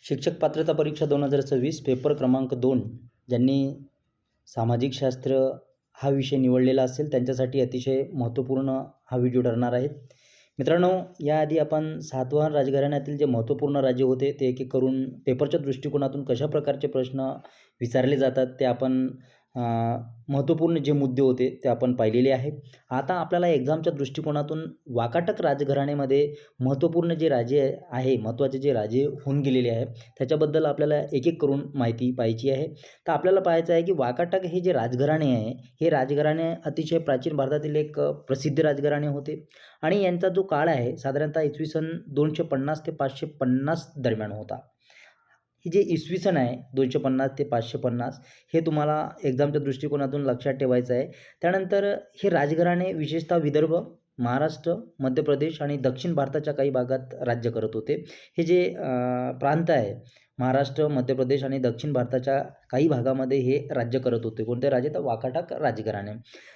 शिक्षक पात्रता परीक्षा 2026 पेपर क्रमांक 2 ज्यांनी सामाजिक शास्त्र हा विषय निवडलेला असेल त्यांच्यासाठी अतिशय महत्त्वपूर्ण हा व्हिडिओ ठरणार आहे. मित्रांनो, याआधी आपण सातवाहन राजघराण्यातील जे महत्त्वपूर्ण राज्य होते ते एक एक करून पेपरच्या दृष्टिकोनातून कशा प्रकारचे प्रश्न विचारले जातात ते आपण महत्त्वपूर्ण जे मुद्दे होते ते आपण पाहिलेले आहे. आता आपल्याला एक्झामच्या दृष्टिकोनातून वाकाटक राजघराण्यामध्ये महत्त्वपूर्ण जे राजे आहे, महत्त्वाचे जे राजे होऊन गेलेले आहे त्याच्याबद्दल आपल्याला एक एक करून माहिती पाहायची आहे. तर आपल्याला पाहायचं आहे की वाकाटक हे जे राजघराणे आहे हे राजघराणे अतिशय प्राचीन भारतातील एक प्रसिद्ध राजघराणे होते आणि यांचा जो काळ आहे साधारणतः इसवी सन 250 ते 550 दरम्यान होता. ही जे इसवी सन आहे 250 ते 550 हे तुम्हाला एक्झामच्या दृष्टिकोनातून लक्षात ठेवायचं आहे. त्यानंतर हे राजघराणे विशेषतः विदर्भ, महाराष्ट्र, मध्य प्रदेश आणि दक्षिण भारताच्या काही भागात राज्य करत होते. हे जे प्रांत आहे महाराष्ट्र, मध्य प्रदेश आणि दक्षिण भारताच्या काही भागामध्ये हे राज्य करत होते. कोणते राजे? तर वाकाटक राजघराणे.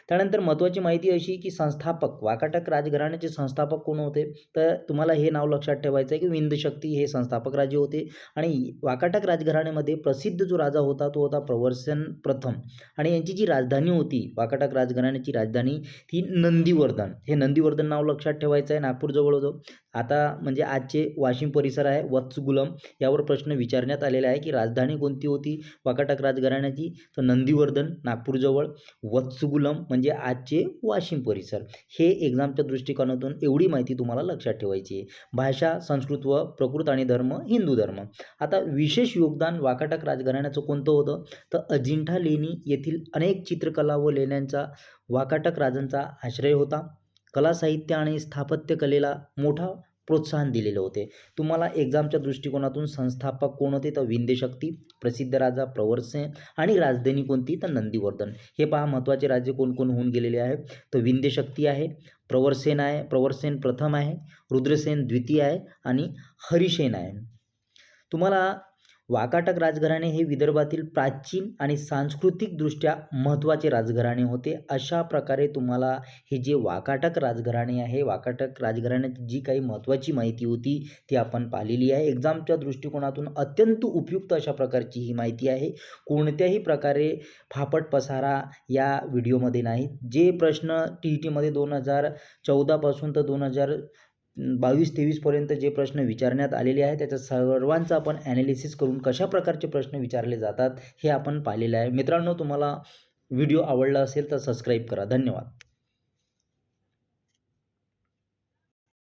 त्यानंतर महत्त्वाची माहिती अशी की संस्थापक वाकाटक राजघराण्याचे संस्थापक कोण होते? तर तुम्हाला हे नाव लक्षात ठेवायचं आहे की विंध्यशक्ती हे संस्थापक राजे होते आणि वाकाटक राजघराण्यामध्ये प्रसिद्ध जो राजा होता तो होता प्रवर्सन प्रथम आणि यांची जी राजधानी होती वाकाटक राजघराण्याची राजधानी ती नंदीवर्धन. हे नंदीवर्धन नाव लक्षात ठेवायचं आहे, नागपूरजवळ होतं. आता म्हणजे आजचे वाशिम परिसर आहे वत्सगुलम यावर प्रश्न विचारण्यात आलेला आहे की राजधानी कोणती होती वाकाटक राजघराण्याची? तर नंदीवर्धन नागपूरजवळ, वत्सगुलम म्हणजे आजचे वाशिम परिसर. हे एक्झामच्या दृष्टिकोनातून एवढी माहिती तुम्हाला लक्षात ठेवायची आहे. भाषा संस्कृत व प्रकृत आणि धर्म हिंदू धर्म. आता विशेष योगदान वाकाटक राजघराण्याचं कोणतं होतं? तर अजिंठा लेणी येथील अनेक चित्रकला व लेण्यांचा वाकाटक राजांचा आश्रय होता. कला साहित्य आणि स्थापत्य कलेला मोठा प्रोत्साहन दिलेले होते. तुम्हाला एक्झामच्या दृष्टिकोनातून संस्थापक कोण होते? तर विंध्यशक्ती, प्रसिद्ध राजा प्रवर्सन आणि राजधानी कोणती? तर नंदीवर्धन. हे पहा महत्त्वाचे राज्य कोण कोण होऊन गेलेले आहे. तर विंध्यशक्ती आहे, प्रवर्सन आहे, प्रवर्सन प्रथम आहे, रुद्रसेन द्वितीय आहे आणि हरिसेन आहे. तुम्हाला वाकाटक राजघराणे हे विदर्भातील प्राचीन आणि सांस्कृतिकदृष्ट्या महत्त्वाचे राजघराणे होते. अशा प्रकारे तुम्हाला हे जे वाकाटक राजघराणे आहे वाकाटक राजघराण्याची जी काही महत्त्वाची माहिती होती ती आपण पाहिलेली आहे. एक्झामच्या दृष्टिकोनातून अत्यंत उपयुक्त अशा प्रकारची ही माहिती आहे. कोणत्याही प्रकारे फापट पसारा या व्हिडिओमध्ये नाही. जे प्रश्न TETमध्ये 2014 पासून तर 2022-23 पर्यंत जे प्रश्न विचारण्यात आलेले आहे त्याच्या सर्वांचं आपण ॲनालिसिस करून कशा प्रकारचे प्रश्न विचारले जातात हे आपण पाहिलेलं आहे. मित्रांनो, तुम्हाला व्हिडिओ आवडला असेल तर सबस्क्राईब करा. धन्यवाद.